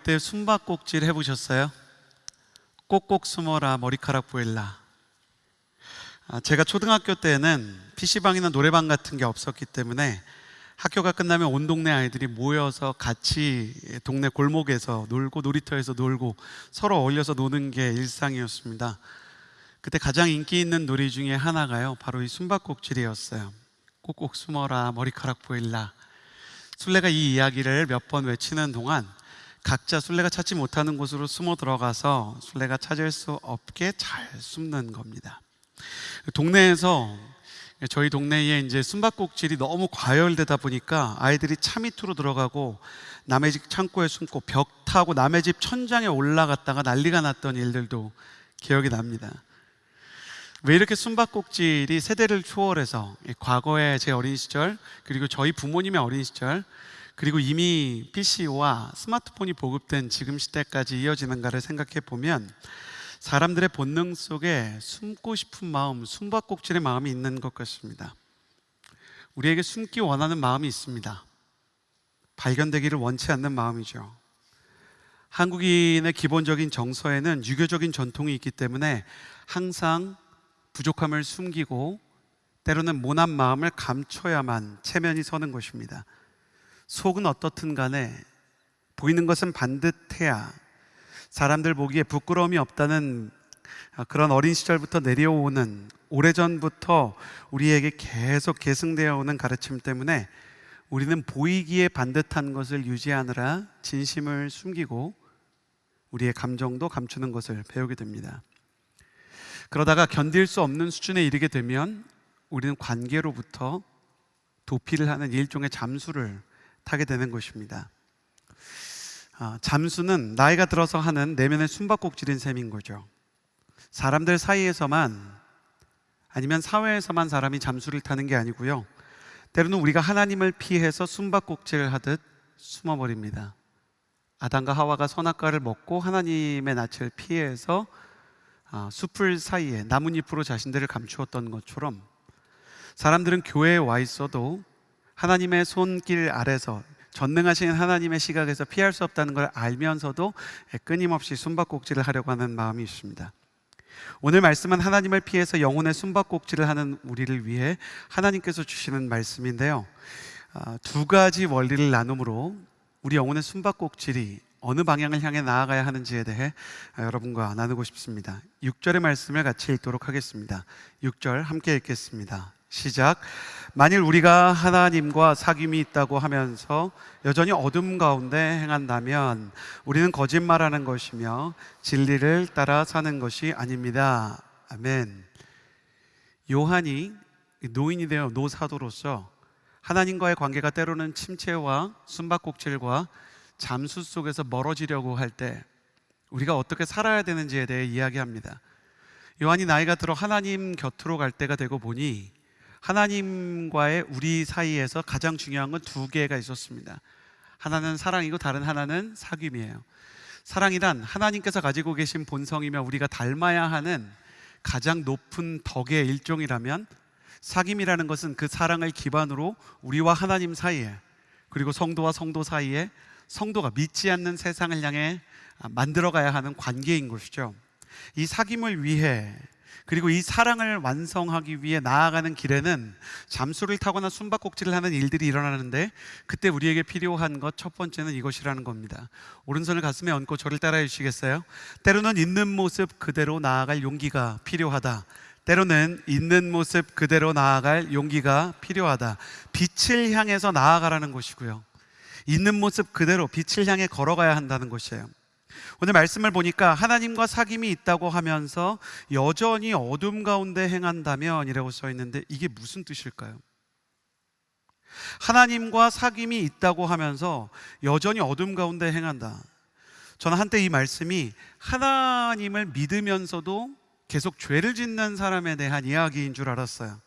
때 숨바꼭질 해보셨어요? 꼭꼭 숨어라 머리카락 보일라. 제가 초등학교 때는 PC방이나 노래방 같은 게 없었기 때문에 학교가 끝나면 온 동네 아이들이 모여서 같이 동네 골목에서 놀고 놀이터에서 놀고 서로 어울려서 노는 게 일상이었습니다. 그때 가장 인기 있는 놀이 중에 하나가요, 바로 이 숨바꼭질이었어요. 꼭꼭 숨어라 머리카락 보일라. 술래가 이 이야기를 몇 번 외치는 동안 각자 술래가 찾지 못하는 곳으로 숨어 들어가서 술래가 찾을 수 없게 잘 숨는 겁니다. 동네에서 저희 동네에 이제 숨바꼭질이 너무 과열되다 보니까 아이들이 차 밑으로 들어가고 남의 집 창고에 숨고 벽 타고 남의 집 천장에 올라갔다가 난리가 났던 일들도 기억이 납니다. 왜 이렇게 숨바꼭질이 세대를 초월해서 과거의 제 어린 시절, 그리고 저희 부모님의 어린 시절, 그리고 이미 PC와 스마트폰이 보급된 지금 시대까지 이어지는가를 생각해 보면 사람들의 본능 속에 숨고 싶은 마음, 숨바꼭질의 마음이 있는 것 같습니다. 우리에게 숨기 원하는 마음이 있습니다. 발견되기를 원치 않는 마음이죠. 한국인의 기본적인 정서에는 유교적인 전통이 있기 때문에 항상 부족함을 숨기고 때로는 모난 마음을 감춰야만 체면이 서는 것입니다. 속은 어떻든 간에 보이는 것은 반듯해야 사람들 보기에 부끄러움이 없다는 그런 어린 시절부터 내려오는, 오래전부터 우리에게 계속 계승되어 오는 가르침 때문에 우리는 보이기에 반듯한 것을 유지하느라 진심을 숨기고 우리의 감정도 감추는 것을 배우게 됩니다. 그러다가 견딜 수 없는 수준에 이르게 되면 우리는 관계로부터 도피를 하는 일종의 잠수를 타게 되는 것입니다. 잠수는 나이가 들어서 하는 내면의 숨바꼭질인 셈인 거죠. 사람들 사이에서만, 아니면 사회에서만 사람이 잠수를 타는 게 아니고요, 때로는 우리가 하나님을 피해서 숨바꼭질을 하듯 숨어버립니다. 아담과 하와가 선악과를 먹고 하나님의 낯을 피해서 숲을 사이에 나뭇잎으로 자신들을 감추었던 것처럼 사람들은 교회에 와 있어도 하나님의 손길 아래서, 전능하신 하나님의 시각에서 피할 수 없다는 걸 알면서도 끊임없이 숨바꼭질을 하려고 하는 마음이 있습니다. 오늘 말씀은 하나님을 피해서 영혼의 숨바꼭질을 하는 우리를 위해 하나님께서 주시는 말씀인데요, 두 가지 원리를 나눔으로 우리 영혼의 숨바꼭질이 어느 방향을 향해 나아가야 하는지에 대해 여러분과 나누고 싶습니다. 6절의 말씀을 같이 읽도록 하겠습니다. 6절 함께 읽겠습니다. 시작. 만일 우리가 하나님과 사귐이 있다고 하면서 여전히 어둠 가운데 행한다면 우리는 거짓말하는 것이며 진리를 따라 사는 것이 아닙니다. 아멘. 요한이 노인이 되어 노사도로서 하나님과의 관계가 때로는 침체와 숨바꼭질과 잠수 속에서 멀어지려고 할 때 우리가 어떻게 살아야 되는지에 대해 이야기합니다. 요한이 나이가 들어 하나님 곁으로 갈 때가 되고 보니 하나님과의 우리 사이에서 가장 중요한 건 두 개가 있었습니다. 하나는 사랑이고 다른 하나는 사귐이에요. 사랑이란 하나님께서 가지고 계신 본성이며 우리가 닮아야 하는 가장 높은 덕의 일종이라면, 사귐이라는 것은 그 사랑을 기반으로 우리와 하나님 사이에, 그리고 성도와 성도 사이에, 성도가 믿지 않는 세상을 향해 만들어가야 하는 관계인 것이죠. 이 사귐을 위해, 그리고 이 사랑을 완성하기 위해 나아가는 길에는 잠수를 타거나 숨바꼭질을 하는 일들이 일어나는데, 그때 우리에게 필요한 것 첫 번째는 이것이라는 겁니다. 오른손을 가슴에 얹고 저를 따라해 주시겠어요? 때로는 있는 모습 그대로 나아갈 용기가 필요하다. 때로는 있는 모습 그대로 나아갈 용기가 필요하다. 빛을 향해서 나아가라는 것이고요, 있는 모습 그대로 빛을 향해 걸어가야 한다는 것이에요. 오늘 말씀을 보니까 하나님과 사귐이 있다고 하면서 여전히 어둠 가운데 행한다면 이라고 써 있는데, 이게 무슨 뜻일까요? 하나님과 사귐이 있다고 하면서 여전히 어둠 가운데 행한다. 저는 한때 이 말씀이 하나님을 믿으면서도 계속 죄를 짓는 사람에 대한 이야기인 줄 알았어요.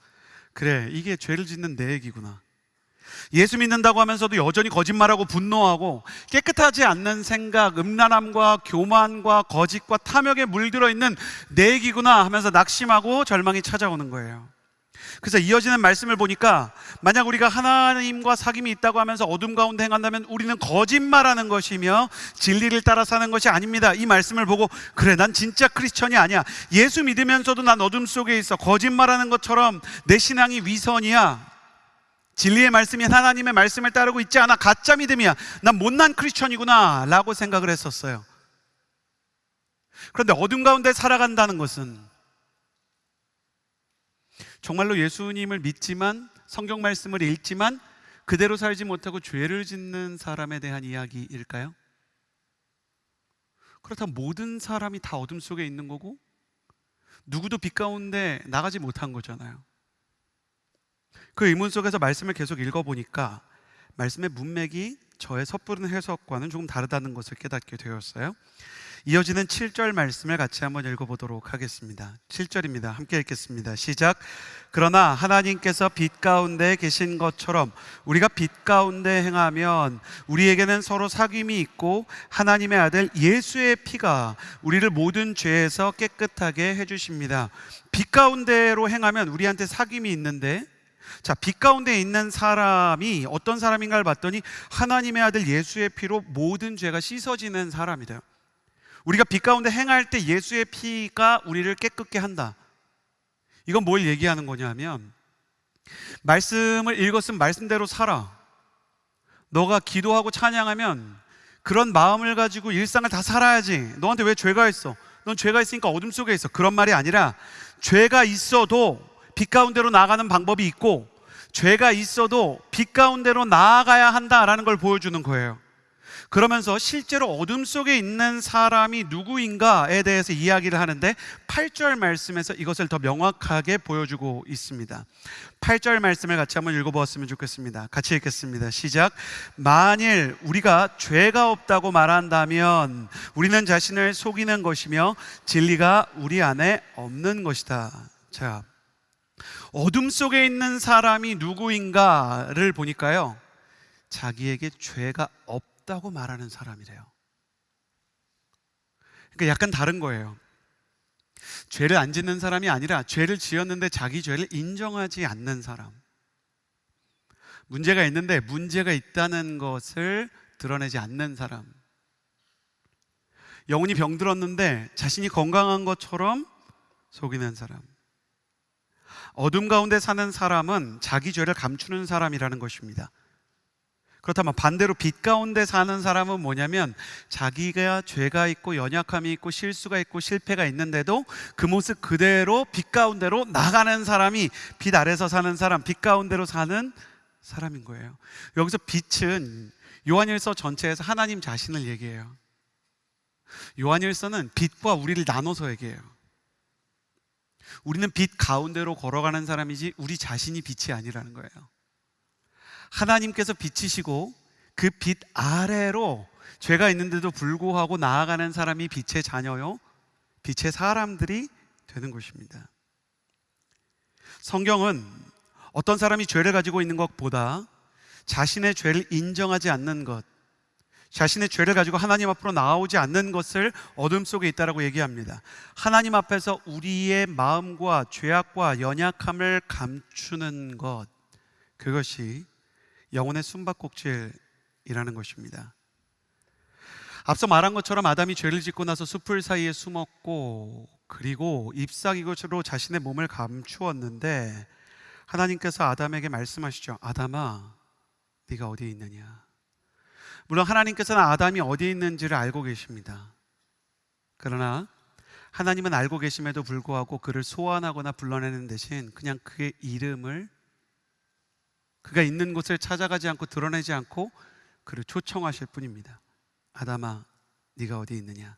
그래, 이게 죄를 짓는 내 얘기구나. 예수 믿는다고 하면서도 여전히 거짓말하고 분노하고 깨끗하지 않는 생각, 음란함과 교만과 거짓과 탐욕에 물들어 있는 내 얘기구나 하면서 낙심하고 절망이 찾아오는 거예요. 그래서 이어지는 말씀을 보니까 만약 우리가 하나님과 사귐이 있다고 하면서 어둠 가운데 행한다면 우리는 거짓말하는 것이며 진리를 따라 사는 것이 아닙니다. 이 말씀을 보고 그래, 난 진짜 크리스천이 아니야, 예수 믿으면서도 난 어둠 속에 있어, 거짓말하는 것처럼 내 신앙이 위선이야, 진리의 말씀이 하나님의 말씀을 따르고 있지 않아, 가짜 믿음이야, 난 못난 크리스천이구나 라고 생각을 했었어요. 그런데 어둠 가운데 살아간다는 것은 정말로 예수님을 믿지만 성경 말씀을 읽지만 그대로 살지 못하고 죄를 짓는 사람에 대한 이야기일까요? 그렇다면 모든 사람이 다 어둠 속에 있는 거고 누구도 빛 가운데 나가지 못한 거잖아요. 그 의문 속에서 말씀을 계속 읽어보니까 말씀의 문맥이 저의 섣부른 해석과는 조금 다르다는 것을 깨닫게 되었어요. 이어지는 7절 말씀을 같이 한번 읽어보도록 하겠습니다. 7절입니다. 함께 읽겠습니다. 시작. 그러나 하나님께서 빛 가운데 계신 것처럼 우리가 빛 가운데 행하면 우리에게는 서로 사귐이 있고 하나님의 아들 예수의 피가 우리를 모든 죄에서 깨끗하게 해주십니다. 빛 가운데로 행하면 우리한테 사귐이 있는데, 자, 빛 가운데 있는 사람이 어떤 사람인가를 봤더니 하나님의 아들 예수의 피로 모든 죄가 씻어지는 사람이래요. 우리가 빛 가운데 행할 때 예수의 피가 우리를 깨끗게 한다. 이건 뭘 얘기하는 거냐면, 말씀을 읽었으면 말씀대로 살아. 너가 기도하고 찬양하면 그런 마음을 가지고 일상을 다 살아야지. 너한테 왜 죄가 있어? 넌 죄가 있으니까 어둠 속에 있어. 그런 말이 아니라, 죄가 있어도 빛 가운데로 나아가는 방법이 있고 죄가 있어도 빛 가운데로 나아가야 한다라는 걸 보여주는 거예요. 그러면서 실제로 어둠 속에 있는 사람이 누구인가에 대해서 이야기를 하는데 8절 말씀에서 이것을 더 명확하게 보여주고 있습니다. 8절 말씀을 같이 한번 읽어보았으면 좋겠습니다. 같이 읽겠습니다. 시작. 만일 우리가 죄가 없다고 말한다면 우리는 자신을 속이는 것이며 진리가 우리 안에 없는 것이다. 자, 어둠 속에 있는 사람이 누구인가를 보니까요, 자기에게 죄가 없다고 말하는 사람이래요. 그러니까 약간 다른 거예요. 죄를 안 짓는 사람이 아니라 죄를 지었는데 자기 죄를 인정하지 않는 사람. 문제가 있는데 문제가 있다는 것을 드러내지 않는 사람. 영혼이 병들었는데 자신이 건강한 것처럼 속이는 사람. 어둠 가운데 사는 사람은 자기 죄를 감추는 사람이라는 것입니다. 그렇다면 반대로 빛 가운데 사는 사람은 뭐냐면, 자기가 죄가 있고 연약함이 있고 실수가 있고 실패가 있는데도 그 모습 그대로 빛 가운데로 나가는 사람이 빛 아래서 사는 사람, 빛 가운데로 사는 사람인 거예요. 여기서 빛은 요한일서 전체에서 하나님 자신을 얘기해요. 요한일서는 빛과 우리를 나눠서 얘기해요. 우리는 빛 가운데로 걸어가는 사람이지 우리 자신이 빛이 아니라는 거예요. 하나님께서 빛이시고 그 빛 아래로 죄가 있는데도 불구하고 나아가는 사람이 빛의 자녀요, 빛의 사람들이 되는 것입니다. 성경은 어떤 사람이 죄를 가지고 있는 것보다 자신의 죄를 인정하지 않는 것, 자신의 죄를 가지고 하나님 앞으로 나오지 않는 것을 어둠 속에 있다라고 얘기합니다. 하나님 앞에서 우리의 마음과 죄악과 연약함을 감추는 것, 그것이 영혼의 숨바꼭질이라는 것입니다. 앞서 말한 것처럼 아담이 죄를 짓고 나서 숲을 사이에 숨었고 그리고 잎사귀로 자신의 몸을 감추었는데, 하나님께서 아담에게 말씀하시죠. 아담아, 네가 어디에 있느냐. 물론 하나님께서는 아담이 어디에 있는지를 알고 계십니다. 그러나 하나님은 알고 계심에도 불구하고 그를 소환하거나 불러내는 대신 그냥 그의 이름을, 그가 있는 곳을 찾아가지 않고 드러내지 않고 그를 초청하실 뿐입니다. 아담아, 네가 어디 있느냐.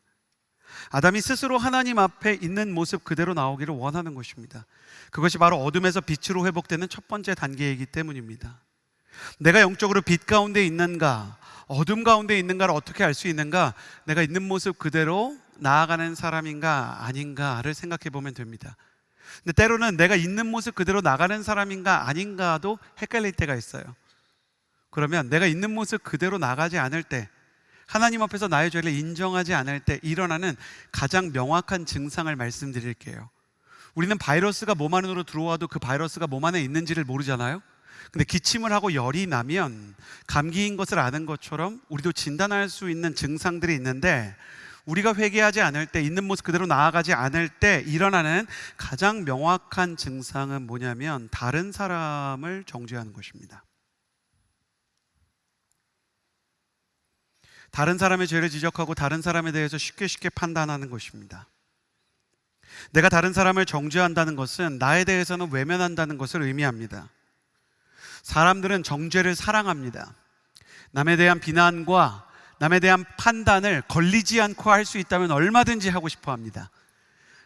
아담이 스스로 하나님 앞에 있는 모습 그대로 나오기를 원하는 것입니다. 그것이 바로 어둠에서 빛으로 회복되는 첫 번째 단계이기 때문입니다. 내가 영적으로 빛 가운데 있는가, 어둠 가운데 있는가를 어떻게 알 수 있는가? 내가 있는 모습 그대로 나아가는 사람인가 아닌가를 생각해 보면 됩니다. 근데 때로는 내가 있는 모습 그대로 나가는 사람인가 아닌가도 헷갈릴 때가 있어요. 그러면 내가 있는 모습 그대로 나가지 않을 때, 하나님 앞에서 나의 죄를 인정하지 않을 때 일어나는 가장 명확한 증상을 말씀드릴게요. 우리는 바이러스가 몸 안으로 들어와도 그 바이러스가 몸 안에 있는지를 모르잖아요. 근데 기침을 하고 열이 나면 감기인 것을 아는 것처럼 우리도 진단할 수 있는 증상들이 있는데, 우리가 회개하지 않을 때, 있는 모습 그대로 나아가지 않을 때 일어나는 가장 명확한 증상은 뭐냐면 다른 사람을 정죄하는 것입니다. 다른 사람의 죄를 지적하고 다른 사람에 대해서 쉽게 판단하는 것입니다. 내가 다른 사람을 정죄한다는 것은 나에 대해서는 외면한다는 것을 의미합니다. 사람들은 정죄를 사랑합니다. 남에 대한 비난과 남에 대한 판단을 걸리지 않고 할 수 있다면 얼마든지 하고 싶어 합니다.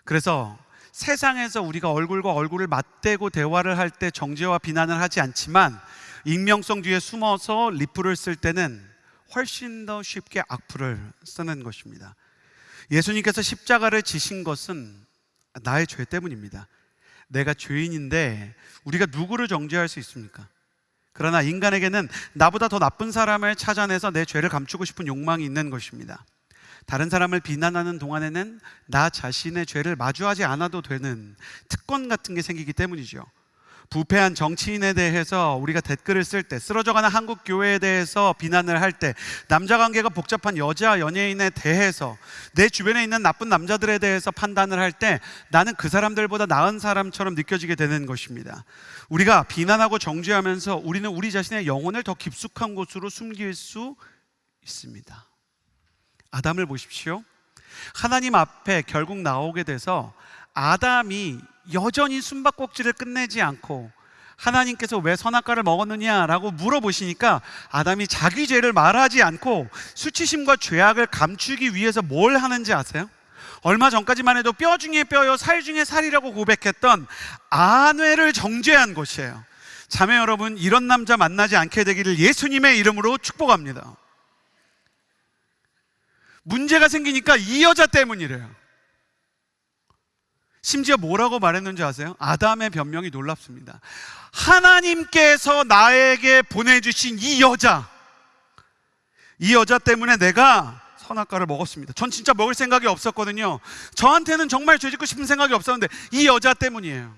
그래서 세상에서 우리가 얼굴과 얼굴을 맞대고 대화를 할 때 정죄와 비난을 하지 않지만, 익명성 뒤에 숨어서 리플을 쓸 때는 훨씬 더 쉽게 악플을 쓰는 것입니다. 예수님께서 십자가를 지신 것은 나의 죄 때문입니다. 내가 죄인인데 우리가 누구를 정죄할 수 있습니까? 그러나 인간에게는 나보다 더 나쁜 사람을 찾아내서 내 죄를 감추고 싶은 욕망이 있는 것입니다. 다른 사람을 비난하는 동안에는 나 자신의 죄를 마주하지 않아도 되는 특권 같은 게 생기기 때문이죠. 부패한 정치인에 대해서 우리가 댓글을 쓸 때, 쓰러져가는 한국 교회에 대해서 비난을 할 때, 남자 관계가 복잡한 여자 연예인에 대해서, 내 주변에 있는 나쁜 남자들에 대해서 판단을 할 때 나는 그 사람들보다 나은 사람처럼 느껴지게 되는 것입니다. 우리가 비난하고 정죄하면서 우리는 우리 자신의 영혼을 더 깊숙한 곳으로 숨길 수 있습니다. 아담을 보십시오. 하나님 앞에 결국 나오게 돼서 아담이 여전히 숨바꼭질을 끝내지 않고 하나님께서 왜 선악과를 먹었느냐라고 물어보시니까 아담이 자기 죄를 말하지 않고 수치심과 죄악을 감추기 위해서 뭘 하는지 아세요? 얼마 전까지만 해도 뼈 중에 뼈요 살 중에 살이라고 고백했던 아내를 정죄한 것이에요. 자매 여러분, 이런 남자 만나지 않게 되기를 예수님의 이름으로 축복합니다. 문제가 생기니까 이 여자 때문이래요. 심지어 뭐라고 말했는지 아세요? 아담의 변명이 놀랍습니다. 하나님께서 나에게 보내주신 이 여자 때문에 내가 선악과를 먹었습니다. 전 진짜 먹을 생각이 없었거든요. 저한테는 정말 죄짓고 싶은 생각이 없었는데 이 여자 때문이에요.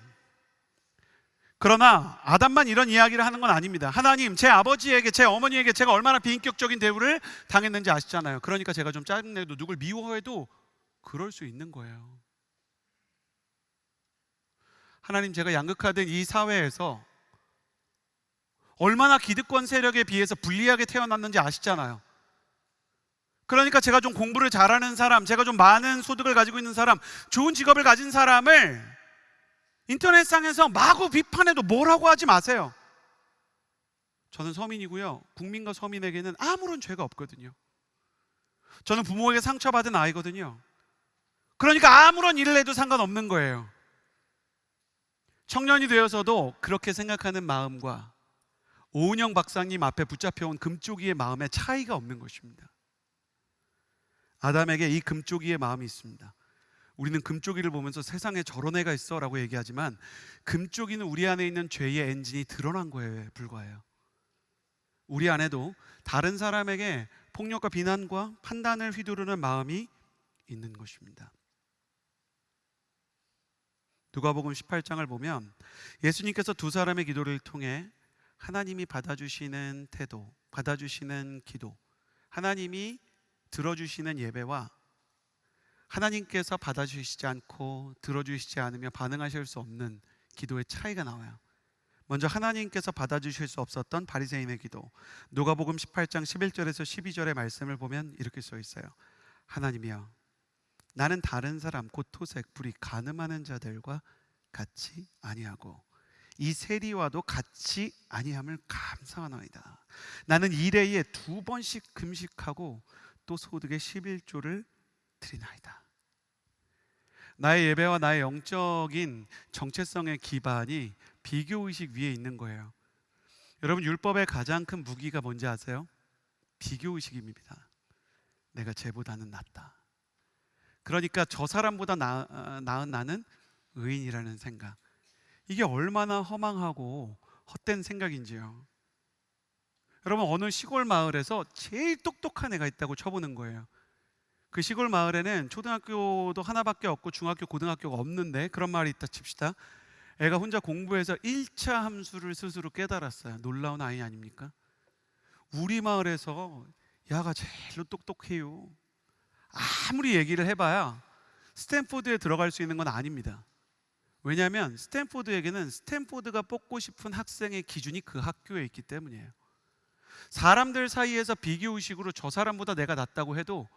그러나 아담만 이런 이야기를 하는 건 아닙니다. 하나님, 제 아버지에게, 제 어머니에게 제가 얼마나 비인격적인 대우를 당했는지 아시잖아요. 그러니까 제가 좀 짜증내도 누굴 미워해도 그럴 수 있는 거예요. 하나님, 제가 양극화된 이 사회에서 얼마나 기득권 세력에 비해서 불리하게 태어났는지 아시잖아요. 그러니까 제가 좀 공부를 잘하는 사람, 제가 좀 많은 소득을 가지고 있는 사람, 좋은 직업을 가진 사람을 인터넷상에서 마구 비판해도 뭐라고 하지 마세요. 저는 서민이고요, 국민과 서민에게는 아무런 죄가 없거든요. 저는 부모에게 상처받은 아이거든요. 그러니까 아무런 일을 해도 상관없는 거예요. 청년이 되어서도 그렇게 생각하는 마음과 오은영 박사님 앞에 붙잡혀온 금쪽이의 마음에 차이가 없는 것입니다. 아담에게 이 금쪽이의 마음이 있습니다. 우리는 금쪽이를 보면서 세상에 저런 애가 있어 라고 얘기하지만, 금쪽이는 우리 안에 있는 죄의 엔진이 드러난 거에 불과해요. 우리 안에도 다른 사람에게 폭력과 비난과 판단을 휘두르는 마음이 있는 것입니다. 누가복음 18장을 보면 예수님께서 두 사람의 기도를 통해 하나님이 받아주시는 태도, 받아주시는 기도, 하나님이 들어주시는 예배와 하나님께서 받아주시지 않고 들어주시지 않으며 반응하실 수 없는 기도의 차이가 나와요. 먼저 하나님께서 받아주실 수 없었던 바리새인의 기도, 누가복음 18장 11절에서 12절의 말씀을 보면 이렇게 써 있어요. 하나님이여, 나는 다른 사람 곧 토색 불이 간음하는 자들과 같이 아니하고 이 세리와도 같이 아니함을 감사하나이다. 나는 일해에 2번씩 금식하고 또 소득의 11조를 드리나이다. 나의 예배와 나의 영적인 정체성의 기반이 비교의식 위에 있는 거예요. 여러분, 율법의 가장 큰 무기가 뭔지 아세요? 비교의식입니다. 내가 쟤보다는 낫다. 그러니까 저 사람보다 나은 나는 의인이라는 생각. 이게 얼마나 허망하고 헛된 생각인지요. 여러분, 어느 시골 마을에서 제일 똑똑한 애가 있다고 쳐보는 거예요. 그 시골 마을에는 초등학교도 하나밖에 없고 중학교, 고등학교가 없는데 그런 마을이 있다 칩시다. 애가 혼자 공부해서 1차 함수를 스스로 깨달았어요. 놀라운 아이 아닙니까? 우리 마을에서 야가 제일로 똑똑해요. 아무리 얘기를 해봐야 스탠포드에 들어갈 수 있는 건 아닙니다. 왜냐하면 스탠포드에게는 스탠포드가 뽑고 싶은 학생의 기준이 그 학교에 있기 때문이에요. 사람들 사이에서 비교의식으로 저 사람보다 내가 낫다고 해도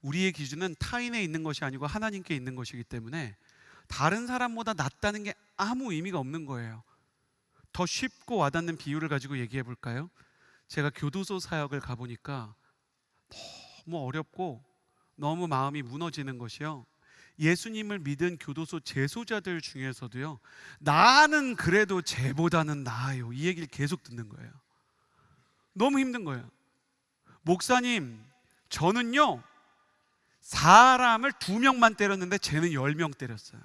우리의 기준은 타인에 있는 것이 아니고 하나님께 있는 것이기 때문에 다른 사람보다 낫다는 게 아무 의미가 없는 거예요. 더 쉽고 와닿는 비유를 가지고 얘기해 볼까요? 제가 교도소 사역을 가보니까 너무 어렵고 너무 마음이 무너지는 것이요, 예수님을 믿은 교도소 재소자들 중에서도요, 나는 그래도 쟤보다는 나아요, 이 얘기를 계속 듣는 거예요. 너무 힘든 거예요. 목사님, 저는요 사람을 2명만 때렸는데 쟤는 10명 때렸어요.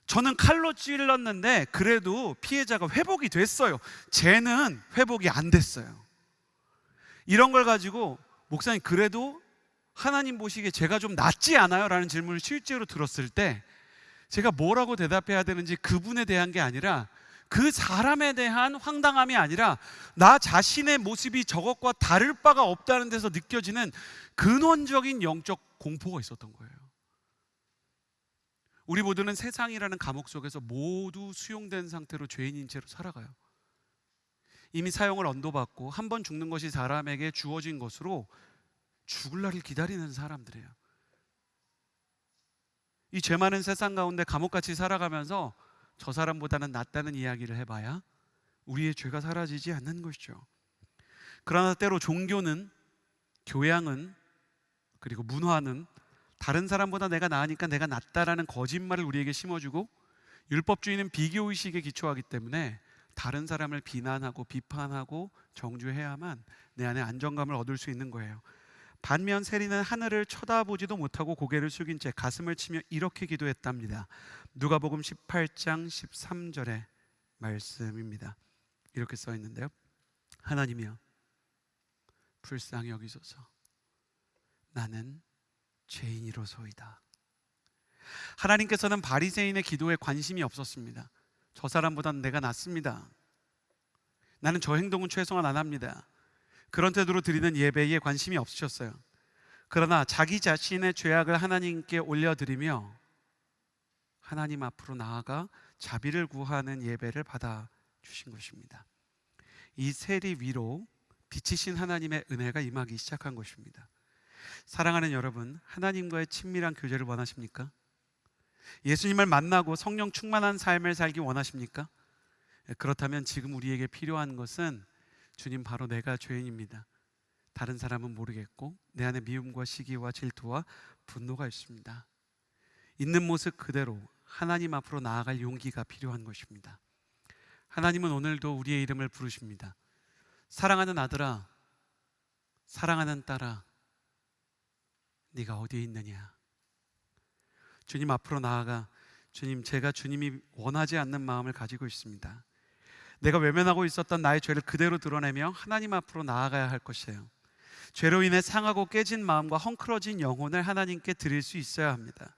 저는 칼로 찔렀는데 그래도 피해자가 회복이 됐어요. 쟤는 회복이 안 됐어요. 이런 걸 가지고 목사님, 그래도 하나님 보시기에 제가 좀 낫지 않아요? 라는 질문을 실제로 들었을 때 제가 뭐라고 대답해야 되는지 그분에 대한 게 아니라, 그 사람에 대한 황당함이 아니라 나 자신의 모습이 저것과 다를 바가 없다는 데서 느껴지는 근원적인 영적 공포가 있었던 거예요. 우리 모두는 세상이라는 감옥 속에서 모두 수용된 상태로 죄인인 채로 살아가요. 이미 사형을 언도받고 한 번 죽는 것이 사람에게 주어진 것으로 죽을 날을 기다리는 사람들이에요. 이 죄 많은 세상 가운데 감옥같이 살아가면서 저 사람보다는 낫다는 이야기를 해봐야 우리의 죄가 사라지지 않는 것이죠. 그러나 때로 종교는, 교양은, 그리고 문화는 다른 사람보다 내가 나으니까 내가 낫다라는 거짓말을 우리에게 심어주고, 율법주의는 비교의식에 기초하기 때문에 다른 사람을 비난하고 비판하고 정죄해야만 내 안에 안정감을 얻을 수 있는 거예요. 반면 세리는 하늘을 쳐다보지도 못하고 고개를 숙인 채 가슴을 치며 이렇게 기도했답니다. 누가복음 18장 13절의 말씀입니다. 이렇게 써 있는데요, 하나님이여 불쌍히 여기소서, 나는 죄인이로소이다. 하나님께서는 바리새인의 기도에 관심이 없었습니다. 저 사람보다는 내가 낫습니다. 나는 저 행동은 최소한 안 합니다. 그런 태도로 드리는 예배에 관심이 없으셨어요. 그러나 자기 자신의 죄악을 하나님께 올려드리며 하나님 앞으로 나아가 자비를 구하는 예배를 받아주신 것입니다. 이 세리 위로 빛이신 하나님의 은혜가 임하기 시작한 것입니다. 사랑하는 여러분, 하나님과의 친밀한 교제를 원하십니까? 예수님을 만나고 성령 충만한 삶을 살기 원하십니까? 그렇다면 지금 우리에게 필요한 것은, 주님, 바로 내가 죄인입니다. 다른 사람은 모르겠고 내 안에 미움과 시기와 질투와 분노가 있습니다. 있는 모습 그대로 하나님 앞으로 나아갈 용기가 필요한 것입니다. 하나님은 오늘도 우리의 이름을 부르십니다. 사랑하는 아들아, 사랑하는 딸아, 네가 어디에 있느냐? 주님 앞으로 나아가, 주님, 제가 주님이 원하지 않는 마음을 가지고 있습니다. 내가 외면하고 있었던 나의 죄를 그대로 드러내며 하나님 앞으로 나아가야 할 것이에요. 죄로 인해 상하고 깨진 마음과 헝클어진 영혼을 하나님께 드릴 수 있어야 합니다.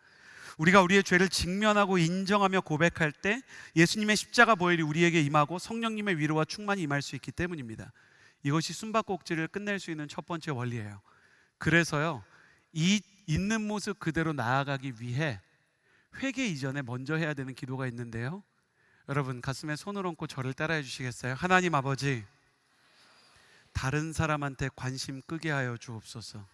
우리가 우리의 죄를 직면하고 인정하며 고백할 때 예수님의 십자가 보혈이 우리에게 임하고 성령님의 위로와 충만이 임할 수 있기 때문입니다. 이것이 숨바꼭질을 끝낼 수 있는 첫 번째 원리예요. 그래서요, 이 있는 모습 그대로 나아가기 위해 회개 이전에 먼저 해야 되는 기도가 있는데요, 여러분 가슴에 손을 얹고 저를 따라해 주시겠어요? 하나님 아버지, 다른 사람한테 관심 끄게 하여 주옵소서.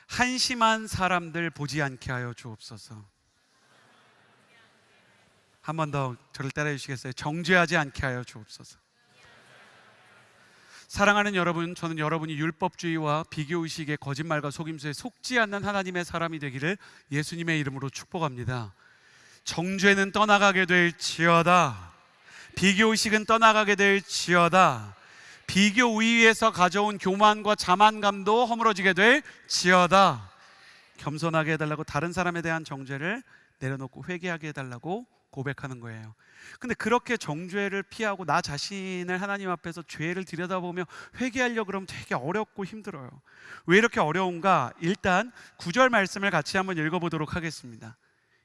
한심한 사람들 보지 않게 하여 주옵소서. 한 번 더 저를 따라해 주시겠어요? 정죄하지 않게 하여 주옵소서. 사랑하는 여러분, 저는 여러분이 율법주의와 비교의식의 거짓말과 속임수에 속지 않는 하나님의 사람이 되기를 예수님의 이름으로 축복합니다. 정죄는 떠나가게 될지어다. 비교의식은 떠나가게 될지어다. 비교의에서 가져온 교만과 자만감도 허물어지게 될지어다. 겸손하게 해달라고, 다른 사람에 대한 정죄를 내려놓고 회개하게 해달라고 고백하는 거예요. 근데 그렇게 정죄를 피하고 나 자신을 하나님 앞에서 죄를 들여다보며 회개하려고 그러면 되게 어렵고 힘들어요. 왜 이렇게 어려운가? 일단 9절 말씀을 같이 한번 읽어보도록 하겠습니다.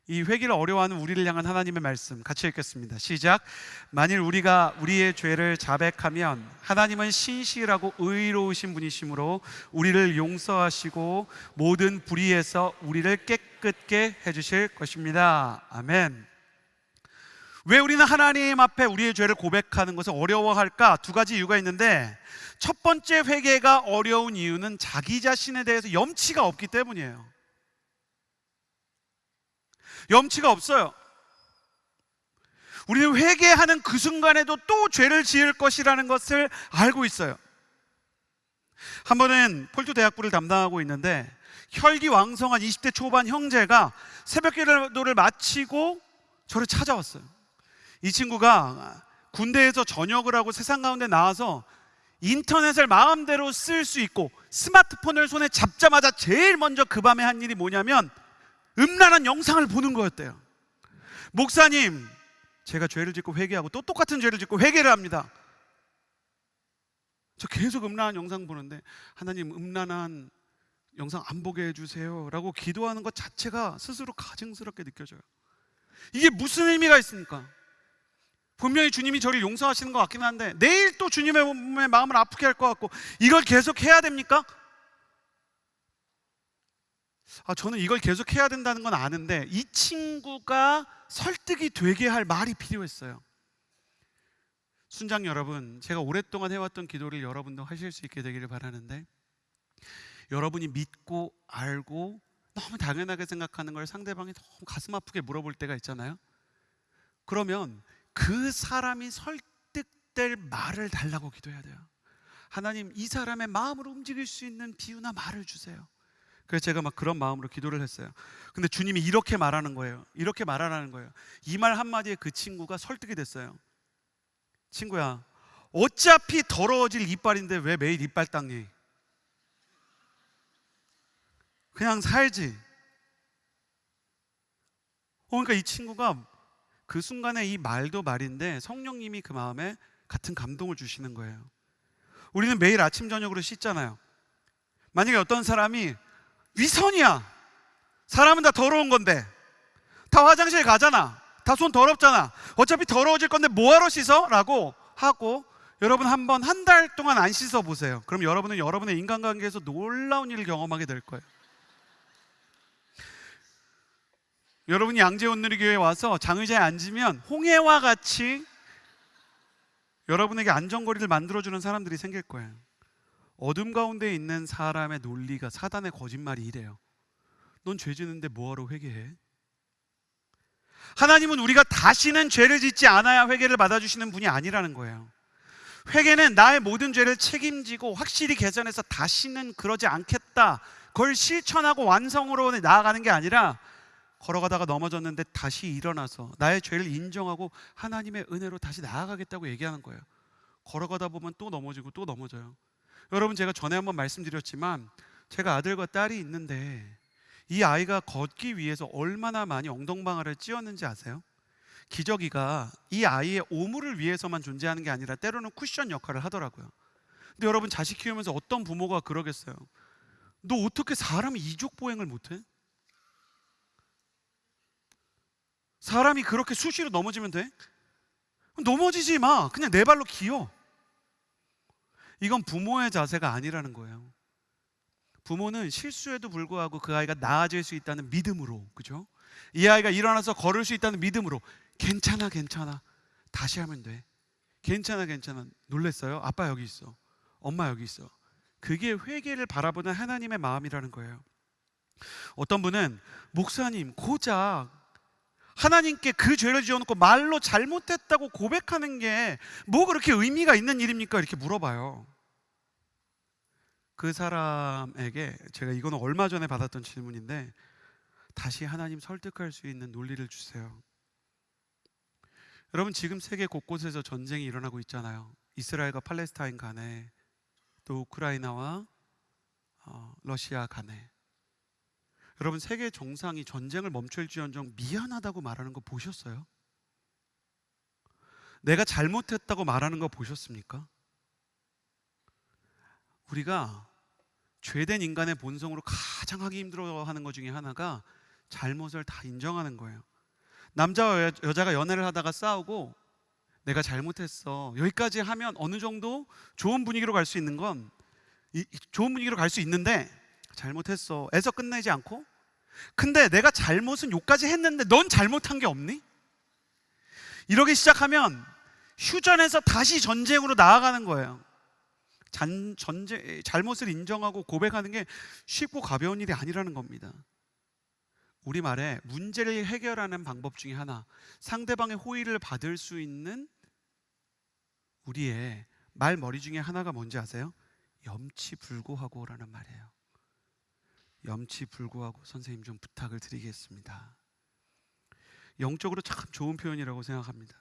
이 회개를 어려워하는 우리를 향한 하나님의 말씀 같이 읽겠습니다. 시작. 만일 우리가 우리의 죄를 자백하면 하나님은 신실하고 의로우신 분이시므로 우리를 용서하시고 모든 불의에서 우리를 깨끗게 해주실 것입니다. 아멘. 왜 우리는 하나님 앞에 우리의 죄를 고백하는 것을 어려워할까? 두 가지 이유가 있는데, 첫 번째 회개가 어려운 이유는 자기 자신에 대해서 염치가 없기 때문이에요. 염치가 없어요. 우리는 회개하는 그 순간에도 또 죄를 지을 것이라는 것을 알고 있어요. 한 번은 폴투 대학부를 담당하고 있는데 혈기왕성한 20대 초반 형제가 새벽 기도를 마치고 저를 찾아왔어요. 이 친구가 군대에서 전역을 하고 세상 가운데 나와서 인터넷을 마음대로 쓸 수 있고 스마트폰을 손에 잡자마자 제일 먼저 그 밤에 한 일이 뭐냐면 음란한 영상을 보는 거였대요. 목사님, 제가 죄를 짓고 회개하고 또 똑같은 죄를 짓고 회개를 합니다. 저 계속 음란한 영상 보는데 하나님 음란한 영상 안 보게 해주세요 라고 기도하는 것 자체가 스스로 가증스럽게 느껴져요. 이게 무슨 의미가 있습니까? 분명히 주님이 저를 용서하시는 것 같긴 한데 내일 또 주님의 마음을 아프게 할 것 같고 이걸 계속 해야 됩니까? 저는 이걸 계속 해야 된다는 건 아는데 이 친구가 설득이 되게 할 말이 필요했어요. 순장 여러분, 제가 오랫동안 해왔던 기도를 여러분도 하실 수 있게 되기를 바라는데, 여러분이 믿고 알고 너무 당연하게 생각하는 걸 상대방이 너무 가슴 아프게 물어볼 때가 있잖아요. 그러면 그 사람이 설득될 말을 달라고 기도해야 돼요. 하나님, 이 사람의 마음을 움직일 수 있는 비유나 말을 주세요. 그래서 제가 막 그런 마음으로 기도를 했어요. 근데 주님이 이렇게 말하는 거예요. 이렇게 말하라는 거예요. 이 말 한마디에 그 친구가 설득이 됐어요. 친구야, 어차피 더러워질 이빨인데 왜 매일 이빨 닦니? 그냥 살지. 그러니까 이 친구가 그 순간에 이 말도 말인데 성령님이 그 마음에 같은 감동을 주시는 거예요. 우리는 매일 아침 저녁으로 씻잖아요. 만약에 어떤 사람이 위선이야, 사람은 다 더러운 건데, 다 화장실 가잖아, 다 손 더럽잖아, 어차피 더러워질 건데 뭐하러 씻어? 라고 하고 여러분 한번 한 달 동안 안 씻어 보세요. 그럼 여러분은 여러분의 인간관계에서 놀라운 일을 경험하게 될 거예요. 여러분이 양재온누리교회에 와서 장의자에 앉으면 홍해와 같이 여러분에게 안전거리를 만들어주는 사람들이 생길 거예요. 어둠 가운데 있는 사람의 논리가, 사단의 거짓말이 이래요. 넌 죄 짓는데 뭐하러 회개해? 하나님은 우리가 다시는 죄를 짓지 않아야 회개를 받아주시는 분이 아니라는 거예요. 회개는 나의 모든 죄를 책임지고 확실히 개선해서 다시는 그러지 않겠다, 그걸 실천하고 완성으로 나아가는 게 아니라 걸어가다가 넘어졌는데 다시 일어나서 나의 죄를 인정하고 하나님의 은혜로 다시 나아가겠다고 얘기하는 거예요. 걸어가다 보면 또 넘어지고 또 넘어져요. 여러분, 제가 전에 한번 말씀드렸지만 제가 아들과 딸이 있는데 이 아이가 걷기 위해서 얼마나 많이 엉덩방아를 찧었는지 아세요? 기저귀가 이 아이의 오물을 위해서만 존재하는 게 아니라 때로는 쿠션 역할을 하더라고요. 근데 여러분, 자식 키우면서 어떤 부모가 그러겠어요? 너 어떻게 사람이 이족보행을 못해? 사람이 그렇게 수시로 넘어지면 돼? 넘어지지 마. 그냥 내 발로 기어. 이건 부모의 자세가 아니라는 거예요. 부모는 실수에도 불구하고 그 아이가 나아질 수 있다는 믿음으로, 그죠? 이 아이가 일어나서 걸을 수 있다는 믿음으로 괜찮아, 괜찮아, 다시 하면 돼. 괜찮아, 괜찮아, 놀랬어요? 아빠 여기 있어, 엄마 여기 있어. 그게 회개를 바라보는 하나님의 마음이라는 거예요. 어떤 분은 목사님, 고작 하나님께 그 죄를 지어놓고 말로 잘못했다고 고백하는 게 뭐 그렇게 의미가 있는 일입니까? 이렇게 물어봐요. 그 사람에게 제가, 이거는 얼마 전에 받았던 질문인데, 다시 하나님 설득할 수 있는 논리를 주세요. 여러분, 지금 세계 곳곳에서 전쟁이 일어나고 있잖아요. 이스라엘과 팔레스타인 간에, 또 우크라이나와 러시아 간에. 여러분, 세계 정상이 전쟁을 멈출지언정 미안하다고 말하는 거 보셨어요? 내가 잘못했다고 말하는 거 보셨습니까? 우리가 죄된 인간의 본성으로 가장 하기 힘들어하는 것 중에 하나가 잘못을 다 인정하는 거예요. 남자와 여자가 연애를 하다가 싸우고 내가 잘못했어, 여기까지 하면 어느 정도 좋은 분위기로 갈 수 있는 건 좋은 분위기로 갈 수 있는데, 잘못했어 에서 끝내지 않고, 근데 내가 잘못은 요까지 했는데 넌 잘못한 게 없니? 이러기 시작하면 휴전에서 다시 전쟁으로 나아가는 거예요. 잘못을 인정하고 고백하는 게 쉽고 가벼운 일이 아니라는 겁니다. 우리말에 문제를 해결하는 방법 중에 하나, 상대방의 호의를 받을 수 있는 우리의 말머리 중에 하나가 뭔지 아세요? 염치불고하고라는 말이에요. 염치불고하고, 선생님 좀 부탁을 드리겠습니다. 영적으로 참 좋은 표현이라고 생각합니다.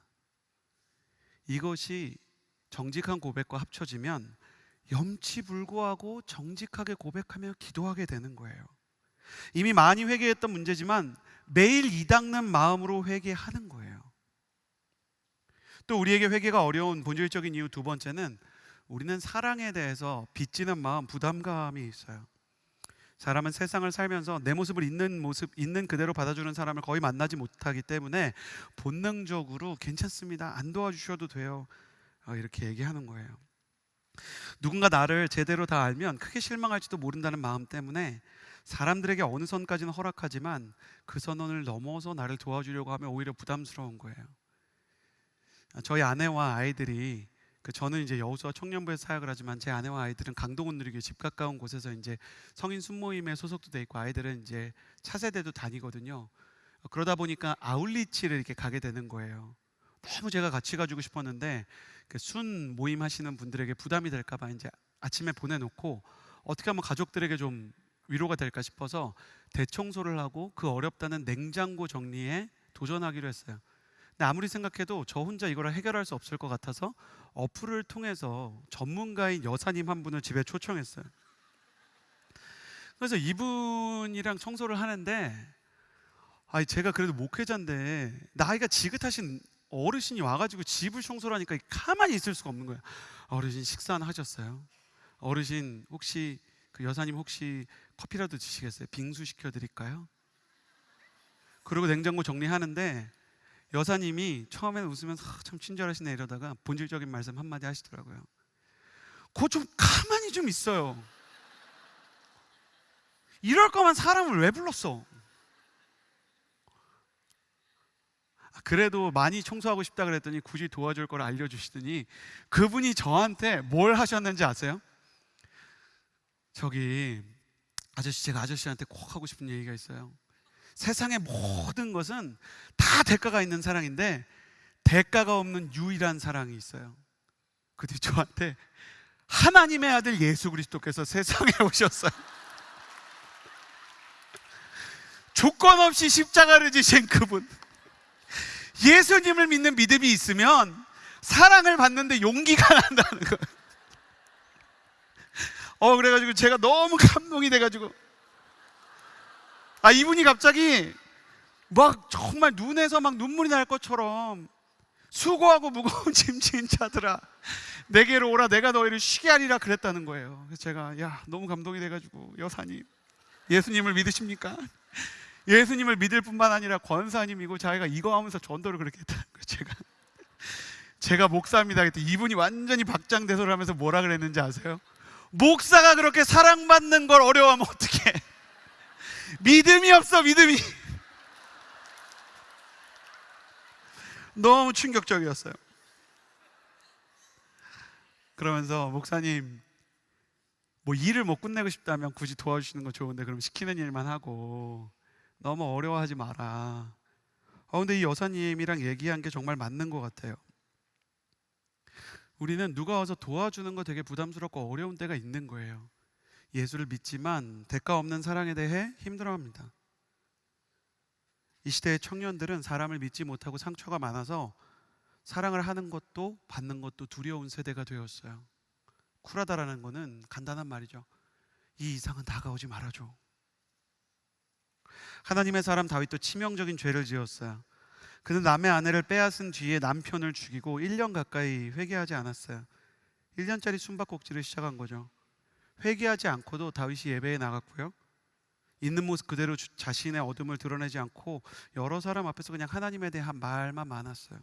이것이 정직한 고백과 합쳐지면 염치불고하고 정직하게 고백하며 기도하게 되는 거예요. 이미 많이 회개했던 문제지만 매일 이 닦는 마음으로 회개하는 거예요. 또 우리에게 회개가 어려운 본질적인 이유 두 번째는, 우리는 사랑에 대해서 빚지는 마음, 부담감이 있어요. 사람은 세상을 살면서 내 모습을 있는 그대로 받아주는 사람을 거의 만나지 못하기 때문에 본능적으로 괜찮습니다, 안 도와주셔도 돼요, 이렇게 얘기하는 거예요. 누군가 나를 제대로 다 알면 크게 실망할지도 모른다는 마음 때문에 사람들에게 어느 선까지는 허락하지만 그 선을 넘어서 나를 도와주려고 하면 오히려 부담스러운 거예요. 저희 아내와 아이들이, 저는 이제 여호수아 청년부에서 사역을 하지만 제 아내와 아이들은 강동원 누리교회 집 가까운 곳에서 이제 성인 순모임에 소속도 돼 있고, 아이들은 이제 차세대도 다니거든요. 그러다 보니까 아울리치를 이렇게 가게 되는 거예요. 너무 제가 같이 가주고 싶었는데 순 모임 하시는 분들에게 부담이 될까봐 이제 아침에 보내놓고 어떻게 하면 가족들에게 좀 위로가 될까 싶어서 대청소를 하고 그 어렵다는 냉장고 정리에 도전하기로 했어요. 근데 아무리 생각해도 저 혼자 이걸 해결할 수 없을 것 같아서 어플을 통해서 전문가인 여사님 한 분을 집에 초청했어요. 그래서 이분이랑 청소를 하는데, 제가 그래도 목회자인데 나이가 지긋하신 어르신이 와가지고 집을 청소를 하니까 가만히 있을 수가 없는 거예요. 어르신 식사는 하셨어요? 어르신 혹시 그 여사님 혹시 커피라도 드시겠어요? 빙수 시켜드릴까요? 그리고 냉장고 정리하는데 여사님이 처음에는 웃으면서 참 친절하시네 이러다가 본질적인 말씀 한마디 하시더라고요. 그거 좀 가만히 좀 있어요. 이럴 거면 사람을 왜 불렀어? 그래도 많이 청소하고 싶다 그랬더니 굳이 도와줄 걸 알려주시더니 그분이 저한테 뭘 하셨는지 아세요? 저기 아저씨, 제가 아저씨한테 꼭 하고 싶은 얘기가 있어요. 세상의 모든 것은 다 대가가 있는 사랑인데 대가가 없는 유일한 사랑이 있어요. 그때 저한테 하나님의 아들 예수 그리스도께서 세상에 오셨어요. 조건 없이 십자가를 지신 그분, 예수님을 믿는 믿음이 있으면 사랑을 받는데 용기가 난다는 거예요. 그래가지고 제가 너무 감동이 돼가지고, 이분이 갑자기 막 정말 눈에서 막 눈물이 날 것처럼 수고하고 무거운 짐진 자들아 내게로 오라, 내가 너희를 쉬게 하리라 그랬다는 거예요. 그래서 제가 너무 감동이 돼가지고, 여사님 예수님을 믿으십니까? 예수님을 믿을 뿐만 아니라 권사님이고 자기가 이거 하면서 전도를 그렇게 했다는 거예요. 제가 목사입니다 그랬더니 이분이 완전히 박장대소를 하면서 뭐라 그랬는지 아세요? 목사가 그렇게 사랑받는 걸 어려워하면 어떡해? 믿음이 없어, 믿음이. 너무 충격적이었어요. 그러면서 목사님, 뭐 일을 못 끝내고 싶다면 굳이 도와주시는 거 좋은데 그럼 시키는 일만 하고 너무 어려워하지 마라. 근데 이 여사님이랑 얘기한 게 정말 맞는 것 같아요. 우리는 누가 와서 도와주는 거 되게 부담스럽고 어려운 때가 있는 거예요. 예수를 믿지만 대가 없는 사랑에 대해 힘들어합니다. 이 시대의 청년들은 사람을 믿지 못하고 상처가 많아서 사랑을 하는 것도 받는 것도 두려운 세대가 되었어요. 쿨하다라는 거는 간단한 말이죠. 이 이상은 다가오지 말아줘. 하나님의 사람 다윗도 치명적인 죄를 지었어요. 그는 남의 아내를 빼앗은 뒤에 남편을 죽이고 1년 가까이 회개하지 않았어요. 1년짜리 숨바꼭질을 시작한 거죠. 회개하지 않고도 다윗이 예배에 나갔고요. 있는 모습 그대로 자신의 어둠을 드러내지 않고 여러 사람 앞에서 그냥 하나님에 대한 말만 많았어요.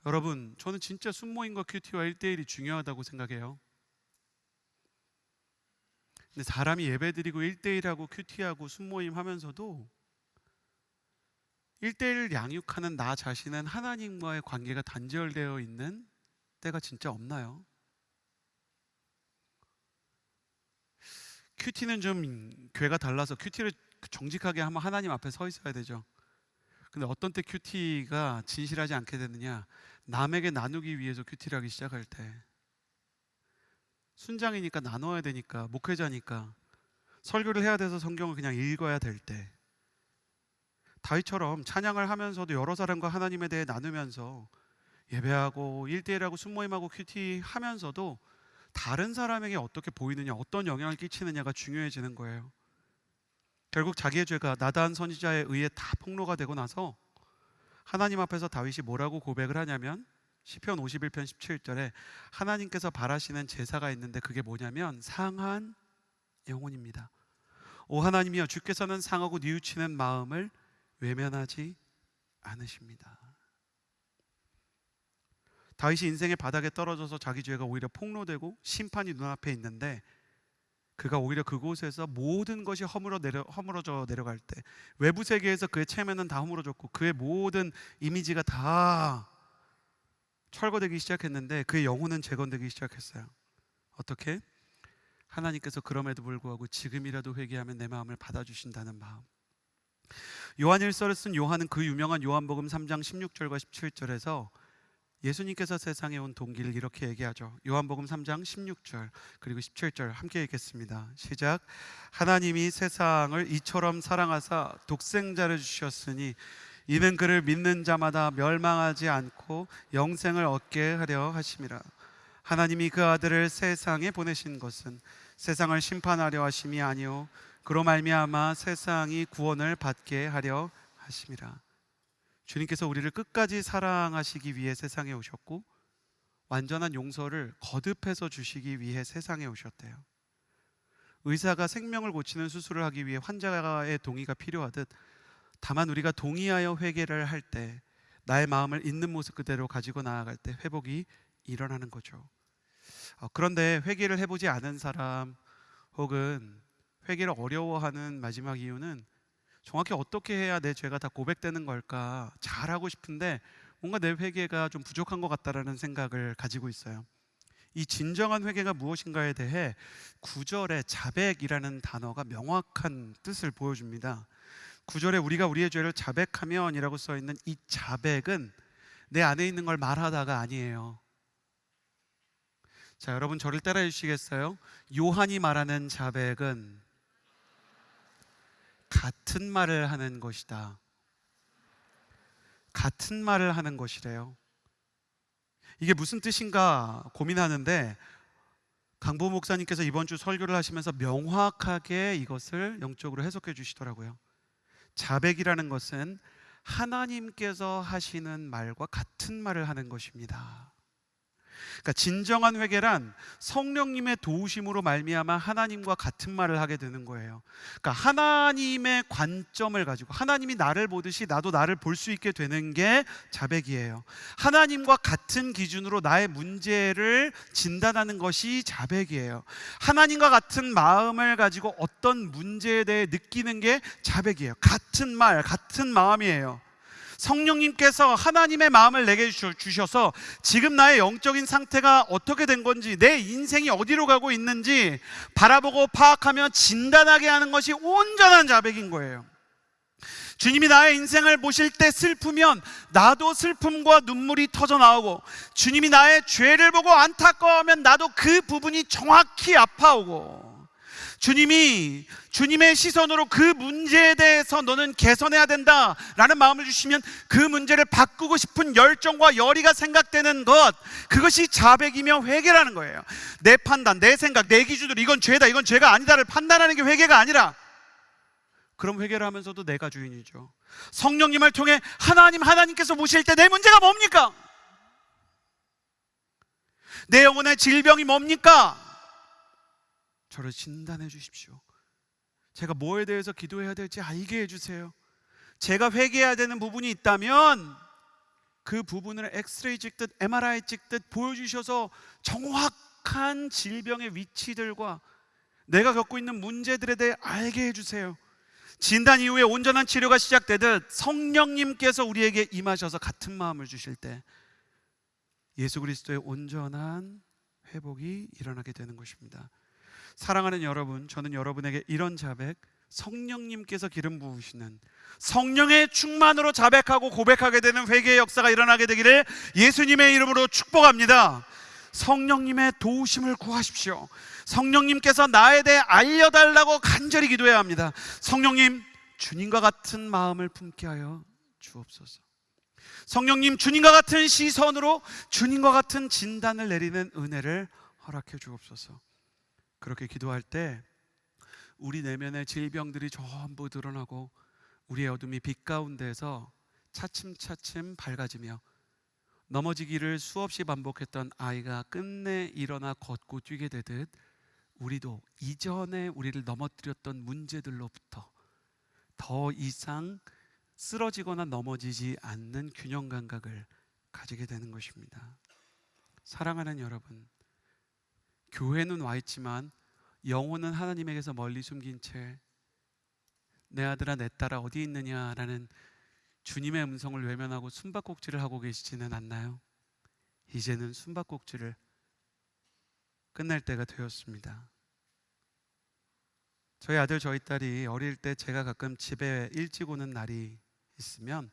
여러분, 저는 진짜 순모임과 큐티와 1대1이 중요하다고 생각해요. 근데 사람이 예배드리고 1대1하고 큐티하고 순모임 하면서도 1대1을 양육하는 나 자신은 하나님과의 관계가 단절되어 있는 때가 진짜 없나요? 큐티는 좀 괴가 달라서 큐티를 정직하게 하면 하나님 앞에 서 있어야 되죠. 근데 어떤 때 큐티가 진실하지 않게 되느냐, 남에게 나누기 위해서 큐티를 하기 시작할 때, 순장이니까 나눠야 되니까, 목회자니까 설교를 해야 돼서 성경을 그냥 읽어야 될 때, 다윗처럼 찬양을 하면서도 여러 사람과 하나님에 대해 나누면서 예배하고 1대1하고 순모임하고 큐티 하면서도 다른 사람에게 어떻게 보이느냐, 어떤 영향을 끼치느냐가 중요해지는 거예요. 결국 자기의 죄가 나단 선지자에 의해 다 폭로가 되고 나서 하나님 앞에서 다윗이 뭐라고 고백을 하냐면 시편 51편 17절에 하나님께서 바라시는 제사가 있는데 그게 뭐냐면 상한 영혼입니다. 오 하나님이여, 주께서는 상하고 뉘우치는 마음을 외면하지 않으십니다. 다윗이 인생의 바닥에 떨어져서 자기 죄가 오히려 폭로되고 심판이 눈앞에 있는데 그가 오히려 그곳에서 모든 것이 허물어져 내려갈 때, 외부 세계에서 그의 체면은 다 허물어졌고 그의 모든 이미지가 다 철거되기 시작했는데 그의 영혼은 재건되기 시작했어요. 어떻게? 하나님께서 그럼에도 불구하고 지금이라도 회개하면 내 마음을 받아주신다는 마음. 요한일서를 쓴 요한은 그 유명한 요한복음 3장 16절과 17절에서 예수님께서 세상에 온 동기를 이렇게 얘기하죠. 요한복음 3장 16절 그리고 17절 함께 읽겠습니다. 시작. 하나님이 세상을 이처럼 사랑하사 독생자를 주셨으니 이는 그를 믿는 자마다 멸망하지 않고 영생을 얻게 하려 하심이라. 하나님이 그 아들을 세상에 보내신 것은 세상을 심판하려 하심이 아니요 그로 말미암아 세상이 구원을 받게 하려 하심이라. 주님께서 우리를 끝까지 사랑하시기 위해 세상에 오셨고 완전한 용서를 거듭해서 주시기 위해 세상에 오셨대요. 의사가 생명을 고치는 수술을 하기 위해 환자의 동의가 필요하듯 다만 우리가 동의하여 회개를 할 때 나의 마음을 있는 모습 그대로 가지고 나아갈 때 회복이 일어나는 거죠. 그런데 회개를 해보지 않은 사람 혹은 회개를 어려워하는 마지막 이유는 정확히 어떻게 해야 내 죄가 다 고백되는 걸까? 잘하고 싶은데 뭔가 내 회개가 좀 부족한 것 같다라는 생각을 가지고 있어요. 이 진정한 회개가 무엇인가에 대해 9절에 자백이라는 단어가 명확한 뜻을 보여줍니다. 9절에 우리가 우리의 죄를 자백하면이라고 써있는 이 자백은 내 안에 있는 걸 말하다가 아니에요. 자, 여러분 저를 따라해 주시겠어요? 요한이 말하는 자백은 같은 말을 하는 것이다. 같은 말을 하는 것이래요. 이게 무슨 뜻인가 고민하는데 강보 목사님께서 이번 주 설교를 하시면서 명확하게 이것을 영적으로 해석해 주시더라고요. 자백이라는 것은 하나님께서 하시는 말과 같은 말을 하는 것입니다. 그러니까 진정한 회개란 성령님의 도우심으로 말미암아 하나님과 같은 말을 하게 되는 거예요. 그러니까 하나님의 관점을 가지고 하나님이 나를 보듯이 나도 나를 볼 수 있게 되는 게 자백이에요. 하나님과 같은 기준으로 나의 문제를 진단하는 것이 자백이에요. 하나님과 같은 마음을 가지고 어떤 문제에 대해 느끼는 게 자백이에요. 같은 말, 같은 마음이에요. 성령님께서 하나님의 마음을 내게 주셔서 지금 나의 영적인 상태가 어떻게 된 건지, 내 인생이 어디로 가고 있는지 바라보고 파악하며 진단하게 하는 것이 온전한 자백인 거예요. 주님이 나의 인생을 보실 때 슬프면 나도 슬픔과 눈물이 터져 나오고, 주님이 나의 죄를 보고 안타까워하면 나도 그 부분이 정확히 아파오고, 주님의 시선으로 그 문제에 대해서 너는 개선해야 된다 라는 마음을 주시면 그 문제를 바꾸고 싶은 열정과 열의가 생각되는 것, 그것이 자백이며 회개라는 거예요. 내 판단, 내 생각, 내 기준으로 이건 죄다, 이건 죄가 아니다를 판단하는 게 회개가 아니라 그럼 회개를 하면서도 내가 주인이죠. 성령님을 통해 하나님께서 보실 때 내 문제가 뭡니까? 내 영혼의 질병이 뭡니까? 저를 진단해 주십시오. 제가 뭐에 대해서 기도해야 될지 알게 해주세요. 제가 회개해야 되는 부분이 있다면 그 부분을 엑스레이 찍듯 MRI 찍듯 보여주셔서 정확한 질병의 위치들과 내가 겪고 있는 문제들에 대해 알게 해주세요. 진단 이후에 온전한 치료가 시작되듯 성령님께서 우리에게 임하셔서 같은 마음을 주실 때 예수 그리스도의 온전한 회복이 일어나게 되는 것입니다. 사랑하는 여러분, 저는 여러분에게 이런 자백, 성령님께서 기름 부으시는 성령의 충만으로 자백하고 고백하게 되는 회개의 역사가 일어나게 되기를 예수님의 이름으로 축복합니다. 성령님의 도우심을 구하십시오. 성령님께서 나에 대해 알려달라고 간절히 기도해야 합니다. 성령님, 주님과 같은 마음을 품게 하여 주옵소서. 성령님, 주님과 같은 시선으로 주님과 같은 진단을 내리는 은혜를 허락해 주옵소서. 그렇게 기도할 때 우리 내면의 질병들이 전부 드러나고 우리의 어둠이 빛 가운데서 차츰차츰 밝아지며 넘어지기를 수없이 반복했던 아이가 끝내 일어나 걷고 뛰게 되듯 우리도 이전에 우리를 넘어뜨렸던 문제들로부터 더 이상 쓰러지거나 넘어지지 않는 균형 감각을 가지게 되는 것입니다. 사랑하는 여러분, 교회는 와 있지만 영혼은 하나님에게서 멀리 숨긴 채 내 아들아 내 딸아 어디 있느냐라는 주님의 음성을 외면하고 숨바꼭질을 하고 계시지는 않나요? 이제는 숨바꼭질을 끝낼 때가 되었습니다. 저희 아들 저희 딸이 어릴 때 제가 가끔 집에 일찍 오는 날이 있으면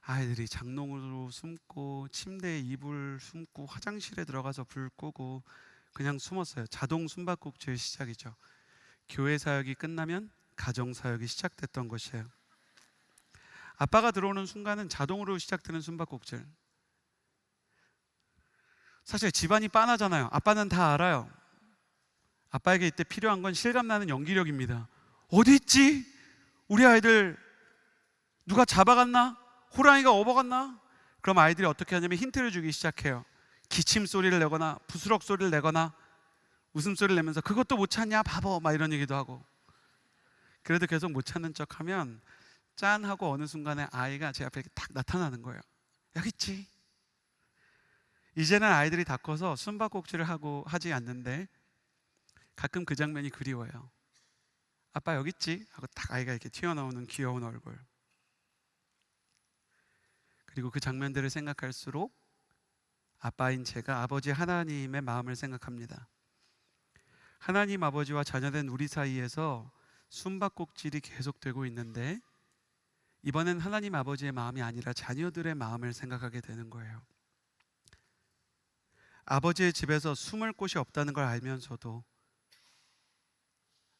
아이들이 장롱으로 숨고 침대에 이불 숨고 화장실에 들어가서 불 끄고 그냥 숨었어요. 자동 숨바꼭질 시작이죠. 교회 사역이 끝나면 가정 사역이 시작됐던 것이에요. 아빠가 들어오는 순간은 자동으로 시작되는 숨바꼭질. 사실 집안이 빤하잖아요. 아빠는 다 알아요. 아빠에게 이때 필요한 건 실감나는 연기력입니다. 어디 있지? 우리 아이들 누가 잡아갔나? 호랑이가 업어갔나? 그럼 아이들이 어떻게 하냐면 힌트를 주기 시작해요. 기침 소리를 내거나 부스럭 소리를 내거나 웃음소리를 내면서 그것도 못 찾냐 바보 막 이런 얘기도 하고, 그래도 계속 못 찾는 척하면 짠 하고 어느 순간에 아이가 제 앞에 이렇게 딱 나타나는 거예요. 여기 있지. 이제는 아이들이 다 커서 숨바꼭질을 하고 하지 않는데 가끔 그 장면이 그리워요. 아빠 여기 있지? 하고 딱 아이가 이렇게 튀어나오는 귀여운 얼굴. 그리고 그 장면들을 생각할수록 아빠인 제가 아버지 하나님의 마음을 생각합니다. 하나님 아버지와 자녀된 우리 사이에서 숨바꼭질이 계속되고 있는데 이번엔 하나님 아버지의 마음이 아니라 자녀들의 마음을 생각하게 되는 거예요. 아버지의 집에서 숨을 곳이 없다는 걸 알면서도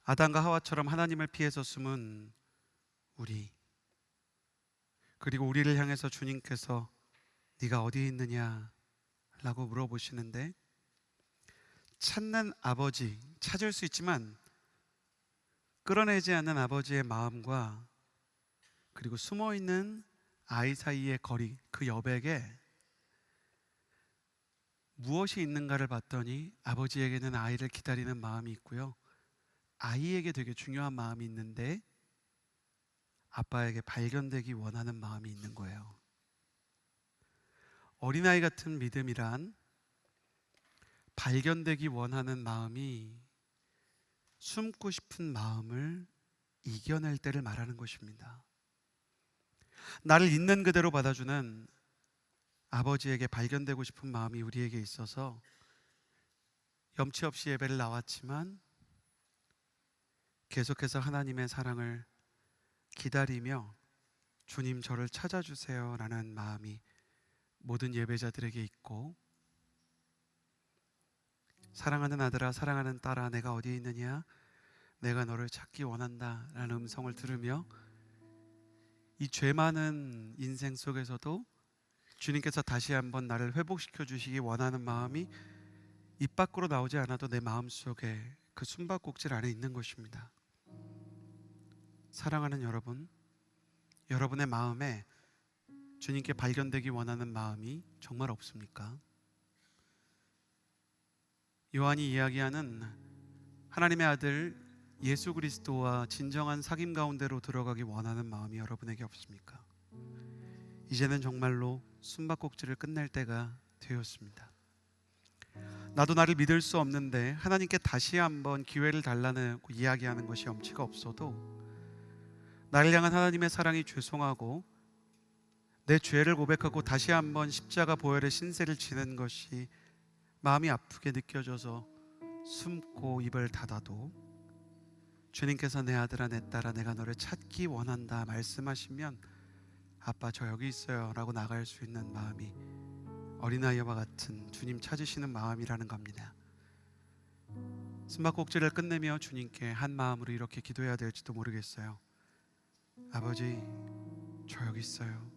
아담과 하와처럼 하나님을 피해서 숨은 우리, 그리고 우리를 향해서 주님께서 네가 어디 있느냐 라고 물어보시는데, 찾는 아버지, 찾을 수 있지만 끌어내지 않는 아버지의 마음과 그리고 숨어있는 아이 사이의 거리, 그 여백에 무엇이 있는가를 봤더니 아버지에게는 아이를 기다리는 마음이 있고요, 아이에게 되게 중요한 마음이 있는데 아빠에게 발견되기 원하는 마음이 있는 거예요. 어린아이 같은 믿음이란 발견되기 원하는 마음이 숨고 싶은 마음을 이겨낼 때를 말하는 것입니다. 나를 있는 그대로 받아주는 아버지에게 발견되고 싶은 마음이 우리에게 있어서 염치 없이 예배를 나왔지만 계속해서 하나님의 사랑을 기다리며 주님 저를 찾아주세요 라는 마음이 모든 예배자들에게 있고, 사랑하는 아들아 사랑하는 딸아 내가 어디에 있느냐, 내가 너를 찾기 원한다 라는 음성을 들으며 이 죄 많은 인생 속에서도 주님께서 다시 한번 나를 회복시켜 주시기 원하는 마음이 입 밖으로 나오지 않아도 내 마음속에 그 숨바꼭질 안에 있는 것입니다. 사랑하는 여러분, 여러분의 마음에 주님께 발견되기 원하는 마음이 정말 없습니까? 요한이 이야기하는 하나님의 아들 예수 그리스도와 진정한 사귐 가운데로 들어가기 원하는 마음이 여러분에게 없습니까? 이제는 정말로 숨바꼭질을 끝낼 때가 되었습니다. 나도 나를 믿을 수 없는데 하나님께 다시 한번 기회를 달라는 이야기하는 것이 염치가 없어도 나를 향한 하나님의 사랑이 죄송하고 내 죄를 고백하고 다시 한번 십자가 보혈의 신세를 지는 것이 마음이 아프게 느껴져서 숨고 입을 닫아도 주님께서 내 아들아 내 딸아 내가 너를 찾기 원한다 말씀하시면 아빠 저 여기 있어요 라고 나갈 수 있는 마음이 어린아이와 같은 주님 찾으시는 마음이라는 겁니다. 숨바꼭질을 끝내며 주님께 한 마음으로 이렇게 기도해야 될지도 모르겠어요. 아버지 저 여기 있어요.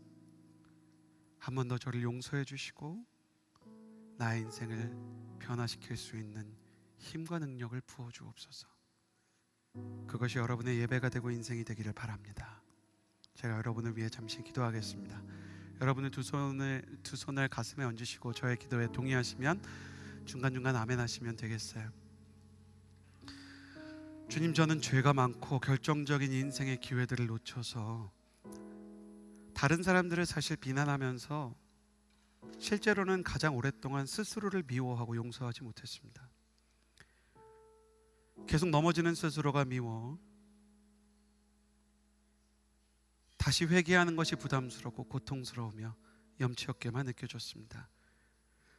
한 번 더 저를 용서해 주시고 나의 인생을 변화시킬 수 있는 힘과 능력을 부어 주옵소서. 그것이 여러분의 예배가 되고 인생이 되기를 바랍니다. 제가 여러분을 위해 잠시 기도하겠습니다. 여러분의 두 손을 가슴에 얹으시고 저의 기도에 동의하시면 중간중간 아멘 하시면 되겠어요. 주님, 저는 죄가 많고 결정적인 인생의 기회들을 놓쳐서 다른 사람들을 사실 비난하면서 실제로는 가장 오랫동안 스스로를 미워하고 용서하지 못했습니다. 계속 넘어지는 스스로가 미워 다시 회개하는 것이 부담스럽고 고통스러우며 염치 없게만 느껴졌습니다.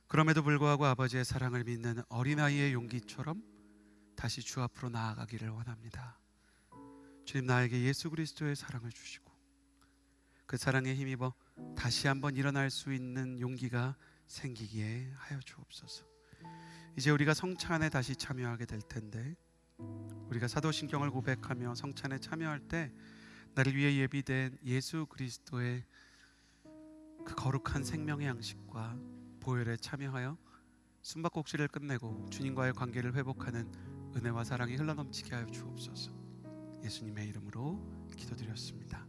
그럼에도 불구하고 아버지의 사랑을 믿는 어린아이의 용기처럼 다시 주 앞으로 나아가기를 원합니다. 주님, 나에게 예수 그리스도의 사랑을 주시고 그 사랑에 힘입어 다시 한번 일어날 수 있는 용기가 생기게 하여 주옵소서. 이제 우리가 성찬에 다시 참여하게 될 텐데 우리가 사도신경을 고백하며 성찬에 참여할 때 나를 위해 예비된 예수 그리스도의 그 거룩한 생명의 양식과 보혈에 참여하여 숨바꼭질을 끝내고 주님과의 관계를 회복하는 은혜와 사랑이 흘러넘치게 하여 주옵소서. 예수님의 이름으로 기도드렸습니다.